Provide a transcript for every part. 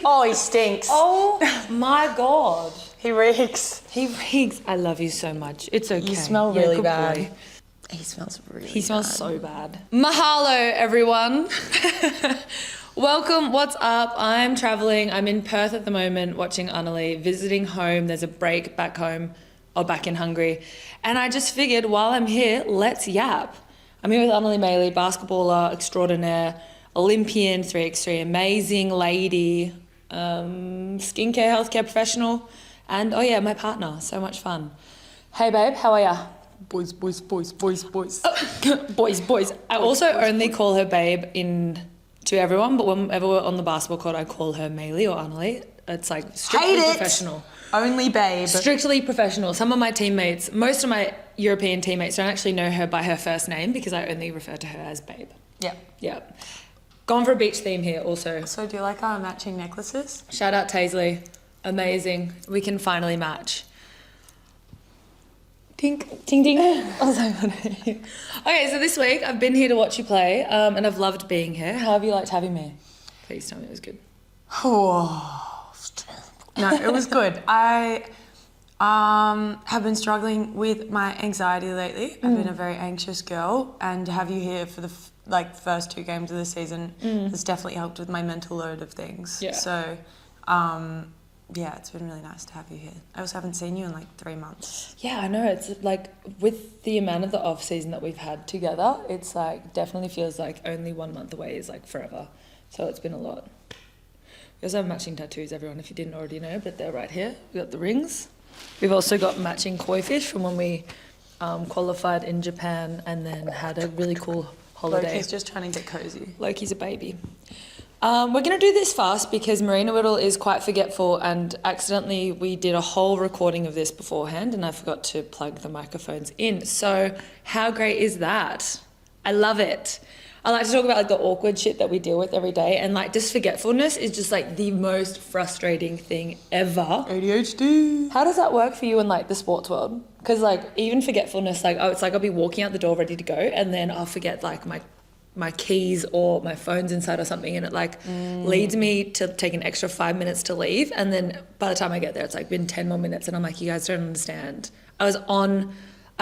Oh, he stinks. Oh my God. He reeks. He reeks. I love you so much. It's okay. You smell You're a really good bad. boy. He smells really He smells bad. so bad. Mahalo, everyone. Welcome. What's up? I'm traveling. I'm in Perth at the moment watching Anneli, visiting home. There's a break back home or back in Hungary. And I just figured while I'm here, let's yap. I'm here with Anneli Maley, basketballer extraordinaire, Olympian, 3x3, amazing lady, skincare, healthcare professional, and oh yeah, my partner. So much fun. Hey babe, how are ya? Boys. Boys. I also only call her babe to everyone, but whenever we're on the basketball court, I call her Maley or Anneli. It's like strictly professional. Only babe. Strictly professional. Some of my teammates, most of my European teammates don't actually know her by her first name because I only refer to her as babe. Yeah. Gone for a beach theme here also. So do you like our matching necklaces? Shout out Taisley. Amazing. We can finally match. Tink, ting, ting. Oh, so funny. Okay, so this week I've been here to watch you play, and I've loved being here. How have you liked having me? Please tell me it was good. No, it was good. I have been struggling with my anxiety lately. I've been a very anxious girl, and to have you here for the first 2 games of the season has definitely helped with my mental load of things. Yeah. So, yeah, it's been really nice to have you here. I also haven't seen you in 3 months. Yeah, I know. It's like with the amount of the off season that we've had together, it's like definitely feels like only 1 month away is like forever. So it's been a lot. We also have matching tattoos, everyone, if you didn't already know, but they're right here. We got the rings. We've also got matching koi fish from when we qualified in Japan and then had a really cool holiday. Loki's just trying to get cozy. Loki's a baby. We're going to do this fast because Marena Whittle is quite forgetful, and accidentally we did a whole recording of this beforehand and I forgot to plug the microphones in. So how great is that? I love it. I like to talk about the awkward shit that we deal with every day, and just forgetfulness is just the most frustrating thing ever. ADHD. How does that work for you in the sports world? Because even forgetfulness, it's I'll be walking out the door ready to go and then I'll forget my keys or my phone's inside or something, and it leads me to take an extra 5 minutes to leave, and then by the time I get there it's been 10 more minutes and I'm you guys don't understand. I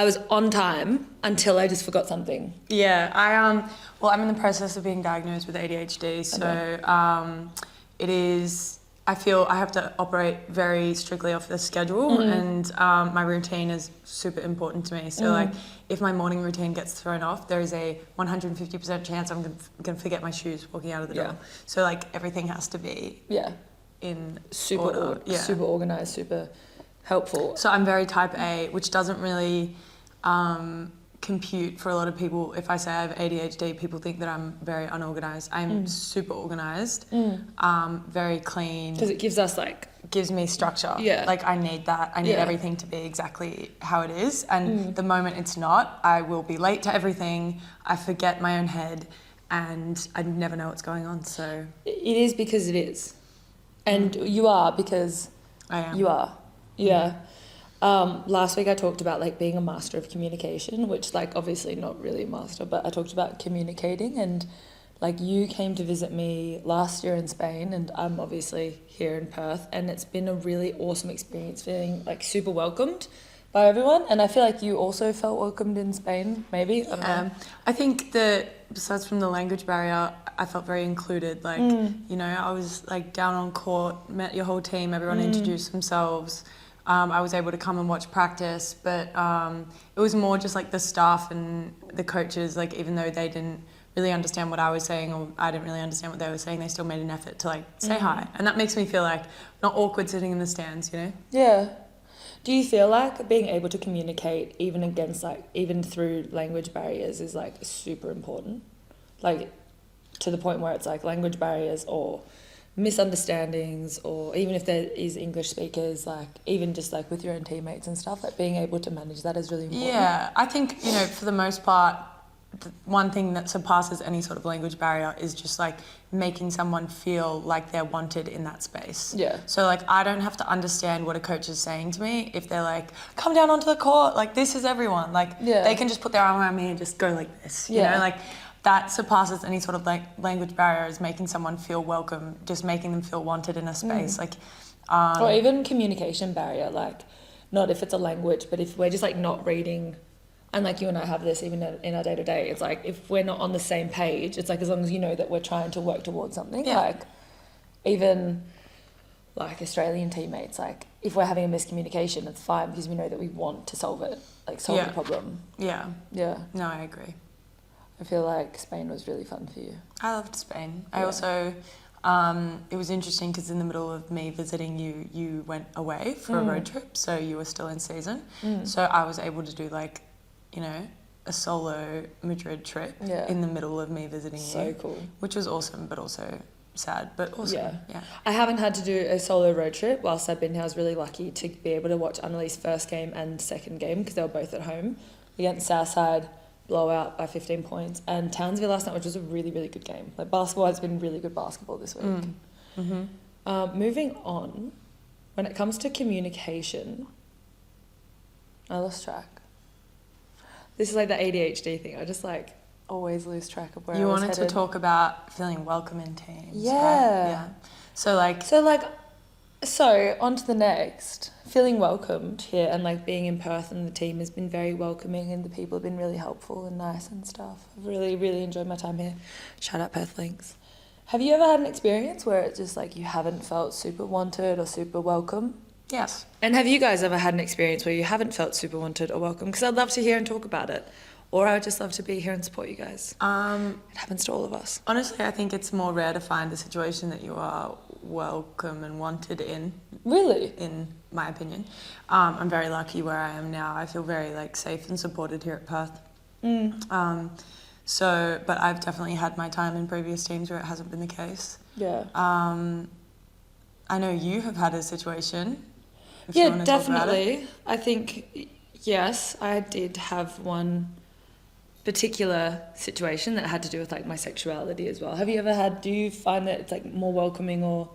was on time until I just forgot something. Yeah, I'm in the process of being diagnosed with ADHD, so it is, I feel I have to operate very strictly off the schedule, and my routine is super important to me. So if my morning routine gets thrown off, there is a 150% chance I'm going to forget my shoes walking out of the door. So everything has to be in super order. super organized, super helpful. So I'm very type A, which doesn't really compute for a lot of people. If I say I have ADHD, people think that I'm very unorganized. I'm super organized, very clean. Because it gives us gives me structure. Yeah. I need that. I need everything to be exactly how it is. And the moment it's not, I will be late to everything. I forget my own head and I never know what's going on. So it is because it is. And you are because I am. You are. Yeah. Last week I talked about being a master of communication, which obviously not really a master, but I talked about communicating, and you came to visit me last year in Spain, and I'm obviously here in Perth, and it's been a really awesome experience, feeling super welcomed by everyone, and I feel you also felt welcomed in Spain, maybe. I don't know. I think that besides from the language barrier, I felt very included. I was down on court, met your whole team, everyone introduced themselves. I was able to come and watch practice, but it was more just the staff and the coaches, even though they didn't really understand what I was saying or I didn't really understand what they were saying, they still made an effort to say hi. And that makes me feel not awkward sitting in the stands, you know? Yeah. Do you feel being able to communicate even against even through language barriers is super important? To the point where it's language barriers or misunderstandings, or even if there is English speakers, even just with your own teammates and stuff, being able to manage that is really important. Yeah, I think, for the most part, the one thing that surpasses any sort of language barrier is just making someone feel like they're wanted in that space. Yeah. So I don't have to understand what a coach is saying to me. If they're come down onto the court, this is everyone. They can just put their arm around me and just go like this. You know, that surpasses any sort of like language barrier, is making someone feel welcome, just making them feel wanted in a space. Like, or even communication barrier, like not if it's a language, but if we're just like not reading, and like you and I have this even in our day to day, it's like if we're not on the same page, it's like as long as you know that we're trying to work towards something, like even like Australian teammates, like if we're having a miscommunication, it's fine because we know that we want to solve it, like solve the problem. Yeah. Yeah. No, I agree. I feel like Spain was really fun for you. I loved Spain. I also, it was interesting because in the middle of me visiting you, you went away for a road trip, so you were still in season. So I was able to do like, you know, a solo Madrid trip in the middle of me visiting you. So cool. Which was awesome, but also sad, but awesome. Yeah. I haven't had to do a solo road trip whilst I've been here. I was really lucky to be able to watch Anneli's first game and second game because they were both at home against Southside, blowout by 15 points, and Townsville last night, which was a really, really good game. Like basketball has been really good basketball this week. Moving on, when it comes to communication, I lost track. This is like the ADHD thing. I just like always lose track of where I was headed. You wanted to talk about feeling welcome in teams, yeah. right? Yeah. So on to the next. Feeling welcomed here, and like being in Perth, and the team has been very welcoming and the people have been really helpful and nice and stuff. I've really, really enjoyed my time here. Shout out Perth Lynx. Have you ever had an experience where it's just like you haven't felt super wanted or super welcome? Yes. And have you guys ever had an experience where you haven't felt super wanted or welcome? Because I'd love to hear and talk about it. Or I would just love to be here and support you guys. It happens to all of us. Honestly, I think it's more rare to find a situation that you are welcome and wanted in. Really? In my opinion. I'm very lucky where I am now. I feel very like safe and supported here at Perth. But I've definitely had my time in previous teams where it hasn't been the case. Yeah. I know you have had a situation. Yeah, definitely. I think, yes, I did have one particular situation that had to do with like my sexuality as well. Do you find that it's like more welcoming or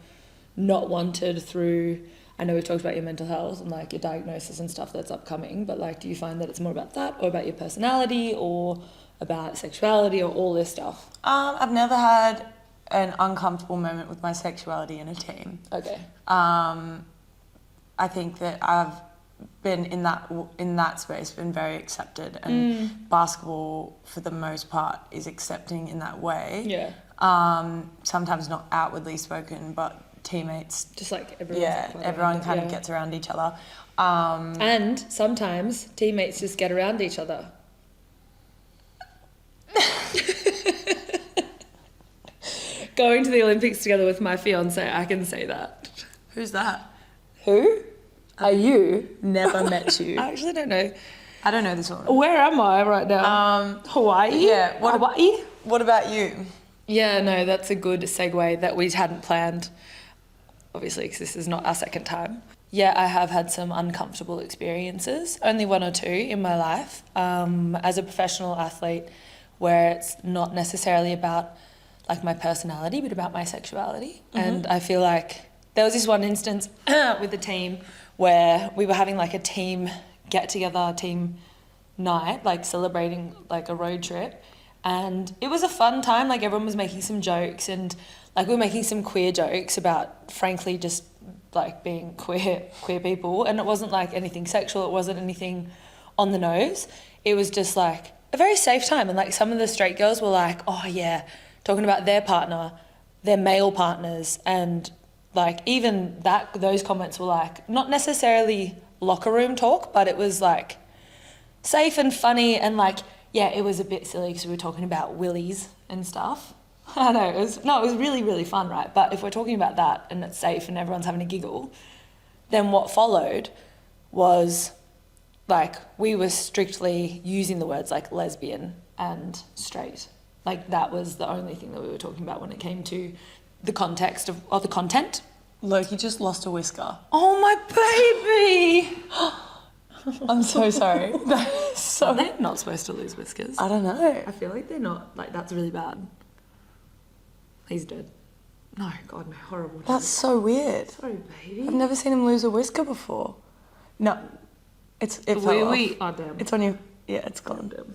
not wanted through, I know we've talked about your mental health and like your diagnosis and stuff that's upcoming, but like do you find that it's more about that or about your personality or about sexuality or all this stuff? I've never had an uncomfortable moment with my sexuality in a team. Okay. I think that I've been in that space, been very accepted, and basketball for the most part is accepting in that way. Yeah. Sometimes not outwardly spoken, but teammates, just like everyone. Yeah, everyone kind of gets around each other. And sometimes teammates just get around each other. Going to the Olympics together with my fiance, I can say that. Who's that? Who? Are you? Never met you. I actually don't know. I don't know this one. Where am I right now? Hawaii? Yeah. Hawaii? What about you? Yeah, no, that's a good segue that we hadn't planned, obviously, because this is not our second time. Yeah, I have had some uncomfortable experiences, only one or two in my life, as a professional athlete, where it's not necessarily about like my personality, but about my sexuality. And I feel like there was this one instance with the team where we were having like a team get-together, team night, like celebrating like a road trip. And it was a fun time, like everyone was making some jokes and like we were making some queer jokes about frankly just like being queer people. And it wasn't like anything sexual, it wasn't anything on the nose. It was just like a very safe time. And like some of the straight girls were like, oh yeah, talking about their partner, their male partners, and like even those comments were like not necessarily locker room talk, but it was like safe and funny and like, yeah, it was a bit silly because we were talking about willies and stuff. I know, it was really, really fun, right? But if we're talking about that and it's safe and everyone's having a giggle, then what followed was like we were strictly using the words like lesbian and straight. Like that was the only thing that we were talking about when it came to the context of the content. Loki just lost a whisker. Oh my baby! I'm so sorry. Are they not supposed to lose whiskers? I don't know. I feel like they're not. Like that's really bad. He's dead. No, God, no, horrible. That's so weird. Sorry, baby. I've never seen him lose a whisker before. No, it fell off. Oh damn. It's on you. Yeah, it's gone. Damn.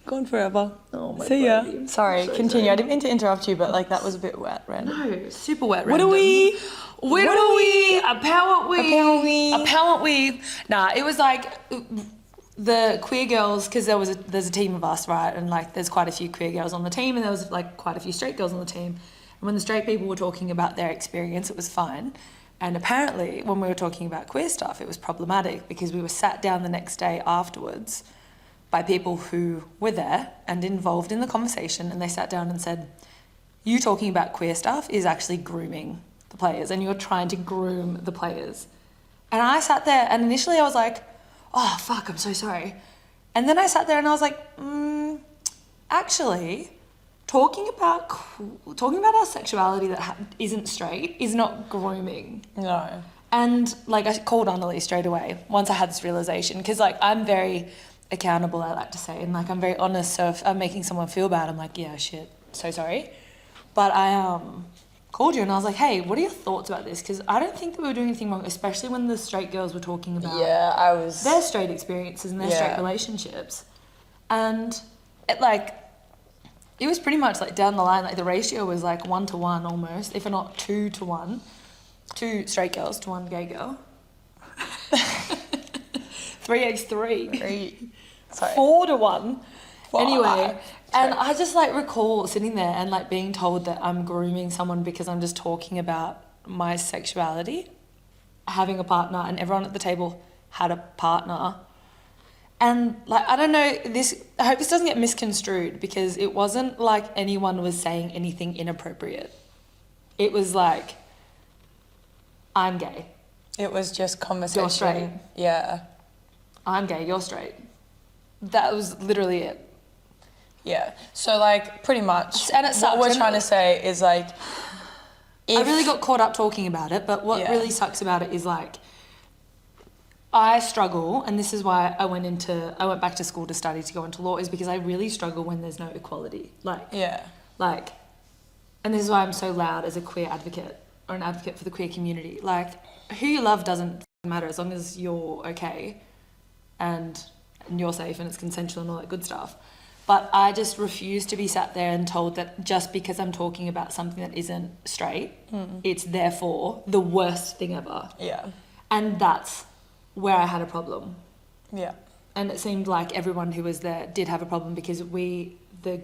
Gone forever. Oh my See ya. baby. Sorry, So continue. sorry. I didn't mean to interrupt you, but like that was a bit wet, random. No, super wet. What random. are we? What are we? A power we. A power we. A power we. Nah, it was like the queer girls, because there's a team of us, right? And like there's quite a few queer girls on the team, and there was like quite a few straight girls on the team. And when the straight people were talking about their experience, it was fine. And apparently, when we were talking about queer stuff, it was problematic because we were sat down the next day afterwards by people who were there and involved in the conversation, and they sat down and said, you talking about queer stuff is actually grooming the players, and you're trying to groom the players. And I sat there, and initially I was like, oh, fuck, I'm so sorry. And then I sat there and I was like, actually, talking about our sexuality that isn't straight is not grooming. No. And like I called Anneli straight away once I had this realization, because like I'm very accountable, I like to say, and like I'm very honest. So if I'm making someone feel bad, I'm like, yeah, shit, so sorry. But I called you and I was like, hey, what are your thoughts about this? Because I don't think that we were doing anything wrong, especially when the straight girls were talking about their straight experiences and their straight relationships. And it was pretty much like down the line, like the ratio was like 1-to-1 almost, if not 2-to-1. 2 straight girls to 1 gay girl. 3x3. 4-to-1. Anyway, and I just like recall sitting there and like being told that I'm grooming someone because I'm just talking about my sexuality, having a partner, and everyone at the table had a partner. And like, I don't know, I hope this doesn't get misconstrued, because it wasn't like anyone was saying anything inappropriate. It was like, I'm gay. It was just conversation. You're straight. Yeah. I'm gay, you're straight. That was literally it. Yeah. So like pretty much And it sucks. what we're trying to say is like, I really got caught up talking about it, but what really sucks about it is like, I struggle, and this is why I went back to school to study to go into law, is because I really struggle when there's no equality. And this is why I'm so loud as a queer advocate, or an advocate for the queer community. Like, who you love doesn't matter as long as you're okay and you're safe and it's consensual and all that good stuff. But I just refuse to be sat there and told that just because I'm talking about something that isn't straight, it's therefore the worst thing ever. Yeah. And that's where I had a problem. Yeah. And it seemed like everyone who was there did have a problem, because the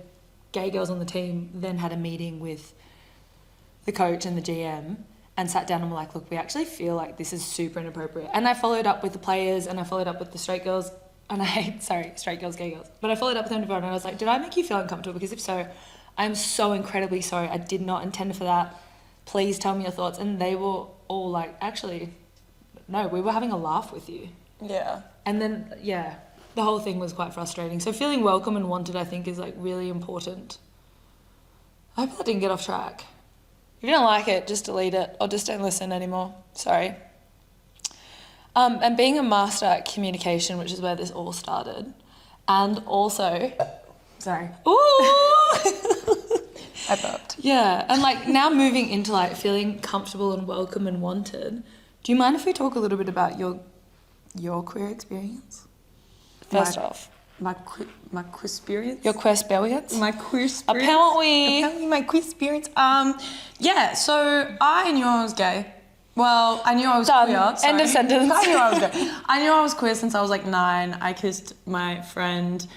gay girls on the team then had a meeting with the coach and the GM and sat down and were like, look, we actually feel like this is super inappropriate. And I followed up with the players, and I followed up with the straight girls, and straight girls, gay girls. But I followed up with them and I was like, did I make you feel uncomfortable? Because if so, I'm so incredibly sorry. I did not intend for that. Please tell me your thoughts. And they were all like, actually, no, we were having a laugh with you. Yeah. And then, the whole thing was quite frustrating. So feeling welcome and wanted, I think, is like really important. I hope that didn't get off track. If you don't like it, just delete it, or just don't listen anymore. Sorry. And being a master at communication, which is where this all started, and also, sorry. Ooh! I burped. Yeah, and like now moving into like feeling comfortable and welcome and wanted. Do you mind if we talk a little bit about your queer experience? First off. My queer experience? Your queer experience? My queer experience? Apparently my queer experience. So I knew I was gay. Well, I knew I was queer. Sorry. End of sentence. I knew I was gay. I knew I was queer since I was like 9. I kissed my friend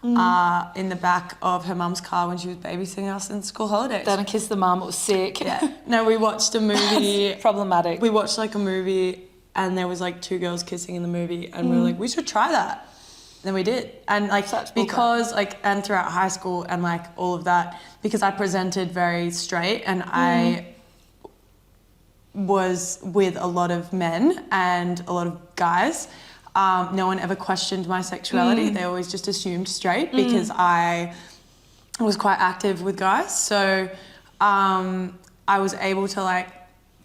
in the back of her mum's car when she was babysitting us in school holidays. Then I kissed the mum, it was sick. Yeah. No, we watched a movie. Problematic. We watched like a movie, and there was like 2 girls kissing in the movie, and we were like, we should try that. Then we did. And like, because like, and throughout high school and like all of that, because I presented very straight and I was with a lot of men and a lot of guys, no one ever questioned my sexuality. They always just assumed straight because I was quite active with guys. So I was able to like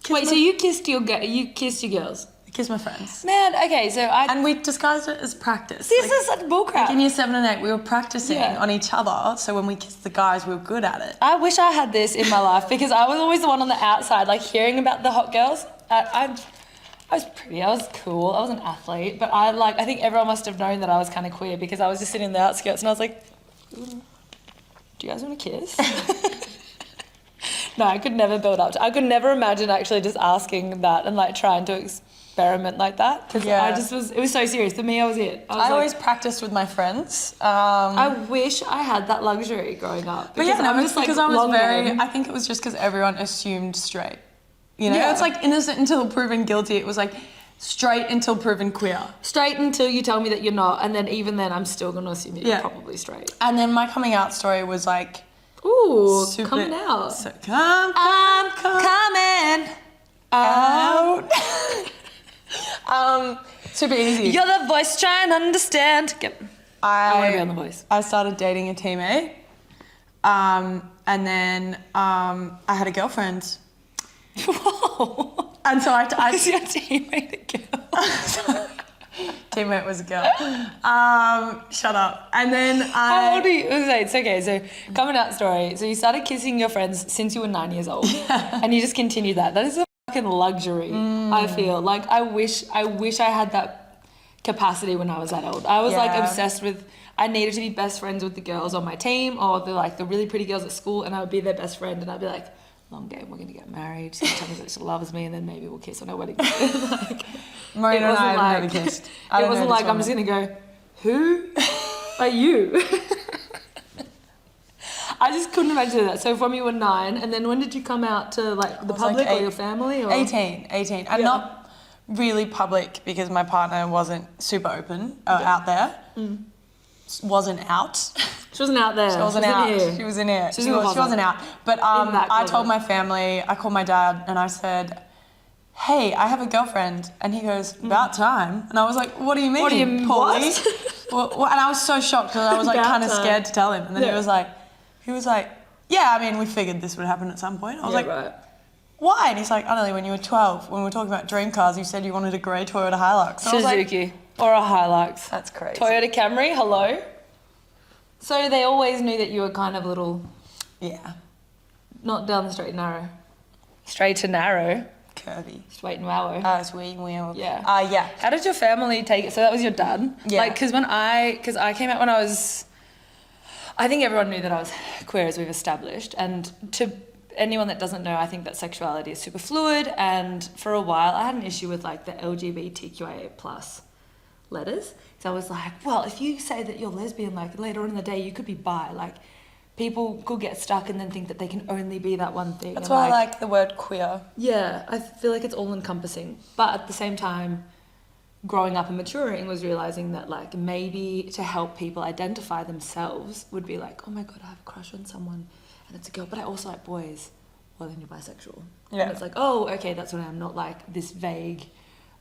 Wait, so you kissed your girls? kiss my friends. Man, okay, so And we disguised it as practice. This is such bullcrap. Like in year 7 and 8, we were practicing on each other, so when we kissed the guys, we were good at it. I wish I had this in my life, because I was always the one on the outside, like hearing about the hot girls. I was pretty, I was cool, I was an athlete, but I think everyone must have known that I was kind of queer, because I was just sitting in the outskirts and I was like, Do you guys want to kiss? No, I could never build up to, I could never imagine actually just asking that and like trying to experiment like that. Because it was so serious. For me, I was it. I always practiced with my friends. I wish I had that luxury growing up. But yeah, no, I'm just because I was I think it was just because everyone assumed straight. You know, it's like innocent until proven guilty. It was like straight until proven queer. Straight until you tell me that you're not. And then even then, I'm still going to assume that you're probably straight. And then my coming out story was like, ooh, coming out. So I'm coming out. Super easy. You're the voice trying to understand. I want to be on The Voice. I started dating a teammate. And then I had a girlfriend. Whoa. And so I was your teammate a girl? Teammate was a girl. Shut up. And then How old are you? It's okay. So coming out story. So you started kissing your friends since you were 9 years old. Yeah. And you just continued that. That is a fucking luxury, I feel. Like I wish I had that capacity when I was that old. I was like obsessed with, I needed to be best friends with the girls on my team or the really pretty girls at school, and I would be their best friend and I'd be like, long game, we're going to get married. Sometimes she loves me and then maybe we'll kiss on our wedding. Marena and I have never kissed. It wasn't like I'm just going to go, who are you? I just couldn't imagine that. So from you were 9, and then when did you come out to like the public or your family? Or? 18. And not really public because my partner wasn't super open out there. Wasn't out. She wasn't out there. She wasn't out. She was in here. She wasn't out. But I told my family, I called my dad and I said, hey, I have a girlfriend. And he goes, about time. And I was like, what do you mean, what do you mean, Paulie? Well, and I was so shocked because I was like kind of scared to tell him. And then he was like, yeah, I mean, we figured this would happen at some point. I was like, right. Why? And he's like, Anneli, when you were 12, when we were talking about dream cars, you said you wanted a grey Toyota Hilux. Suzuki or a Hilux. That's crazy. Toyota Camry, hello. So they always knew that you were kind of a little... Yeah. Not down the straight and narrow. Straight and narrow. Curvy. Straight and narrow. Sweet and wheel. Yeah. Yeah. How did your family take it? So that was your dad? Yeah. Like, because I came out when I was... I think everyone knew that I was queer, as we've established. And to anyone that doesn't know, I think that sexuality is super fluid. And for a while, I had an issue with like the LGBTQIA+ letters. So I was like, well, if you say that you're lesbian, like later on in the day, you could be bi. Like people could get stuck and then think that they can only be that one thing. That's why I like the word queer. Yeah, I feel like it's all encompassing. But at the same time, growing up and maturing was realizing that like maybe to help people identify themselves would be like, oh my God, I have a crush on someone and it's a girl, but I also like boys. Well, then you're bisexual. Yeah. And it's like, oh, okay, that's what I am, not like this vague,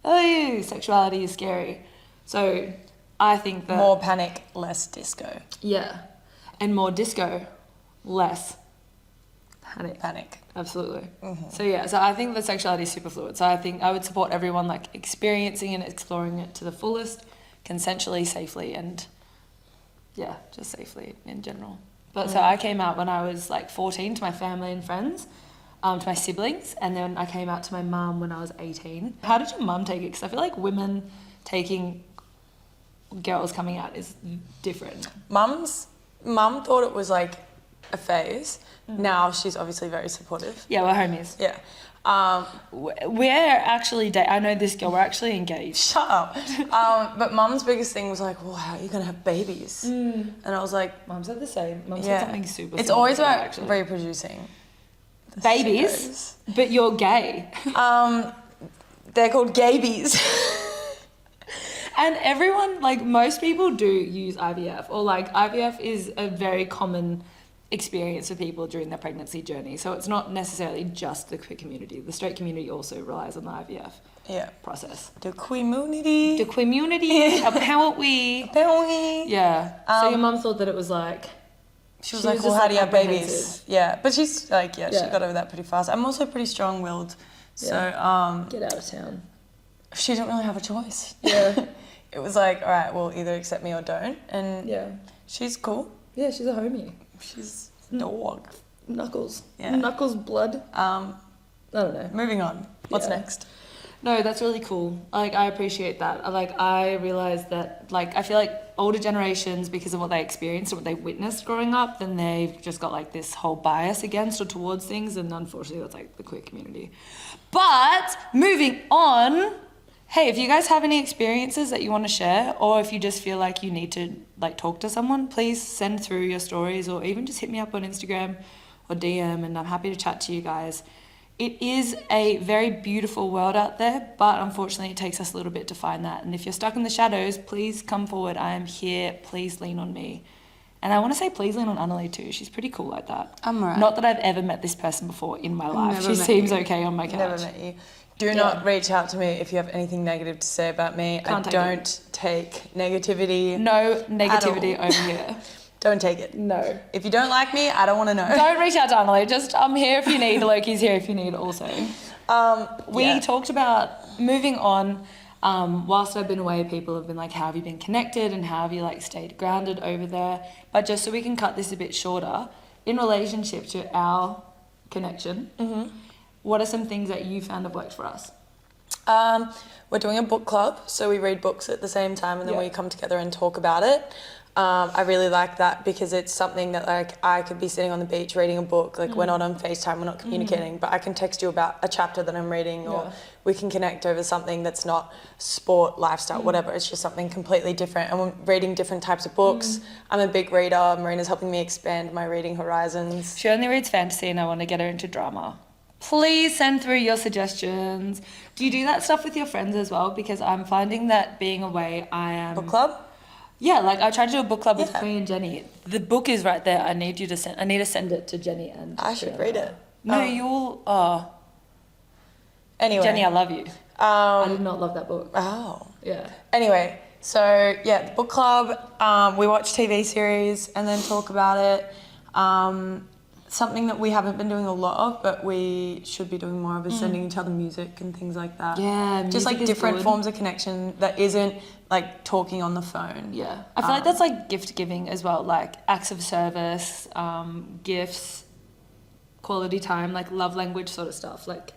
oh, sexuality is scary. So I think that... More panic, less disco. Yeah. And more disco, less Panic. Absolutely. Mm-hmm. So yeah, so I think that sexuality is super fluid. So I think I would support everyone like experiencing and exploring it to the fullest, consensually, safely, and yeah, just safely in general. But so I came out when I was like 14 to my family and friends, to my siblings, and then I came out to my mum when I was 18. How did your mum take it? Because I feel like women taking girls coming out is different. Mum thought it was like a phase. Now she's obviously very supportive. Yeah, we're homies. Yeah. We're actually, I know this girl, we're actually engaged. Shut up. But Mum's biggest thing was like, well, how are you going to have babies? And I was like... Mum said the same. Mum said something super It's always about reproducing. Babies? But you're gay. They're called gabies. And everyone, like most people do use IVF, or like IVF is a very common experience for people during their pregnancy journey. So it's not necessarily just the queer community. The straight community also relies on the IVF process. The community. Apparently. Yeah. So your mum thought that it was like... She was like, well, how do you have babies? Yeah. But she's like, she got over that pretty fast. I'm also pretty strong-willed. So... Get out of town. She didn't really have a choice. Yeah. It was like, all right, well, either accept me or don't. And she's cool. Yeah, she's a homie. She's a dog. Knuckles. Yeah. Knuckles blood. I don't know. Moving on. What's next? No, that's really cool. Like, I appreciate that. Like, I realize that, like, I feel like older generations, because of what they experienced or what they witnessed growing up, then they've just got, like, this whole bias against or towards things, and unfortunately that's, like, the queer community. But, moving on, hey, if you guys have any experiences that you want to share, or if you just feel like you need to, like, talk to someone, please send through your stories, or even just hit me up on Instagram or DM, and I'm happy to chat to you guys. It is a very beautiful world out there, but unfortunately it takes us a little bit to find that. And if you're stuck in the shadows, please come forward. I am here. Please lean on me. And I want to say please lean on Anneli too. She's pretty cool like that. I'm right. Not that I've ever met this person before in my life. She seems okay on my couch. Never met you. Do not reach out to me if you have anything negative to say about me. I don't take negativity. No negativity over here. Don't take it. No. If you don't like me, I don't want to know. Don't reach out to Anneli. Just, I'm here if you need. Loki's here if you need also. We talked about moving on. Whilst I've been away, people have been like, how have you been connected and how have you like stayed grounded over there? But just so we can cut this a bit shorter, in relationship to our connection, what are some things that you found have worked for us? We're doing a book club, so we read books at the same time and then we come together and talk about it. I really like that because it's something that like I could be sitting on the beach reading a book, like we're not on FaceTime, we're not communicating, but I can text you about a chapter that I'm reading or we can connect over something that's not sport, lifestyle, whatever. It's just something completely different and we're reading different types of books. I'm a big reader. Marina's helping me expand my reading horizons. She only reads fantasy and I want to get her into drama. Please send through your suggestions. Do you do that stuff with your friends as well? Because I'm finding that being away, I am... Book club? Yeah, like I tried to do a book club with Queen and Jenny. The book is right there. I need to send it to Jenny and... I should read it. No, you'll... Anyway. Jenny, I love you. I did not love that book. Oh. Yeah. Anyway, so yeah, the book club, we watch TV series and then talk about it. Something that we haven't been doing a lot of, but we should be doing more of is sending each other music and things like that. Yeah, just like different forms of connection that isn't like talking on the phone. Yeah, I feel like that's like gift giving as well, like acts of service, gifts, quality time, like love language sort of stuff. Like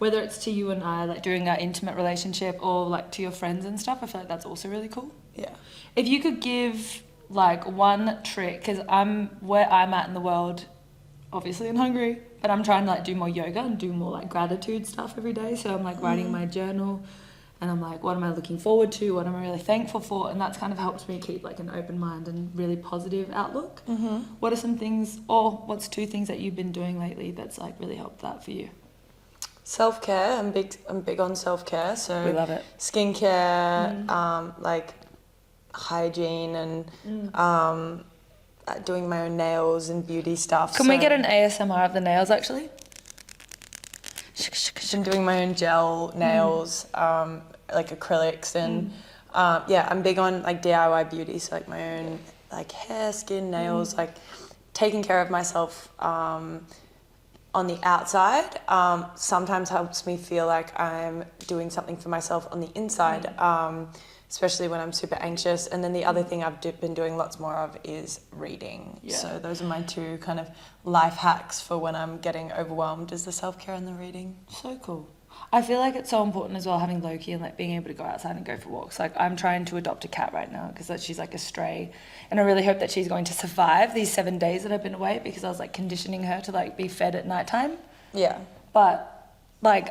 whether it's to you and I, like during our intimate relationship, or like to your friends and stuff, I feel like that's also really cool. Yeah. If you could give like one trick, because I'm where I'm at in the world, obviously in Hungary, but I'm trying to like do more yoga and do more like gratitude stuff every day. So I'm like writing my journal and I'm like, what am I looking forward to? What am I really thankful for? And that's kind of helps me keep like an open mind and really positive outlook. What are some things, or what's 2 things that you've been doing lately that's like really helped that for you? Self-care. I'm big on self-care. So we love it. Skincare, like hygiene and doing my own nails and beauty stuff. Can we get an ASMR of the nails actually? I've been doing my own gel nails, like acrylics and I'm big on like DIY beauty, so like my own like hair, skin, nails, like taking care of myself on the outside sometimes helps me feel like I'm doing something for myself on the inside. Especially when I'm super anxious. And then the other thing I've been doing lots more of is reading. Yeah. So those are my 2 kind of life hacks for when I'm getting overwhelmed, is the self-care and the reading. So cool. I feel like it's so important as well, having Loki and like being able to go outside and go for walks. Like I'm trying to adopt a cat right now because she's like a stray. And I really hope that she's going to survive these 7 days that I've been away, because I was like conditioning her to like be fed at nighttime. Yeah. But like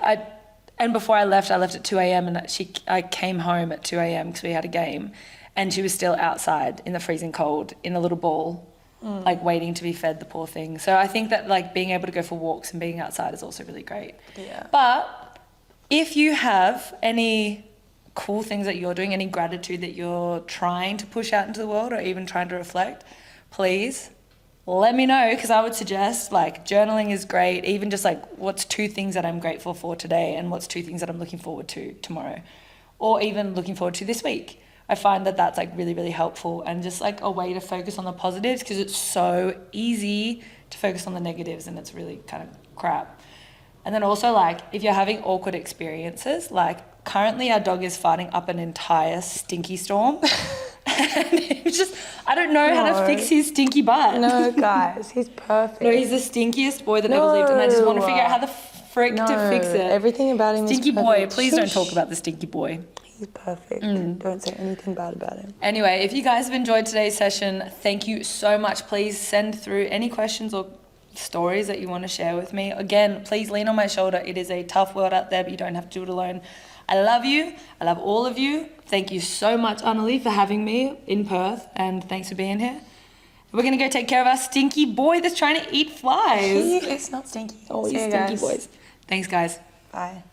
and before I left at 2 a.m. and I came home at 2 a.m. because we had a game, and she was still outside in the freezing cold in a little ball, like waiting to be fed, the poor thing. So I think that like being able to go for walks and being outside is also really great. Yeah. But if you have any cool things that you're doing, any gratitude that you're trying to push out into the world or even trying to reflect, please let me know, because I would suggest like journaling is great. Even just like what's 2 things that I'm grateful for today and what's 2 things that I'm looking forward to tomorrow, or even looking forward to this week. I find that that's like really, really helpful and just like a way to focus on the positives, because it's so easy to focus on the negatives and it's really kind of crap. And then also like if you're having awkward experiences, like currently our dog is fighting up an entire stinky storm. And it's just, I don't know how to fix his stinky butt. No, guys, he's perfect. No, he's the stinkiest boy that ever lived, and I just want to figure out how the frick to fix it. Everything about him Stinky is boy. perfect. Please don't Shush. talk about the stinky boy. He's perfect. Don't say anything bad about him. Anyway, if you guys have enjoyed today's session, thank you so much. Please send through any questions or stories that you want to share with me. Again, please lean on my shoulder. It is a tough world out there, but you don't have to do it alone. I love you. I love all of you. Thank you so much, Anneli, for having me in Perth, and thanks for being here. We're going to go take care of our stinky boy that's trying to eat flies. It's not stinky. Always stinky boys. Thanks, guys. Bye.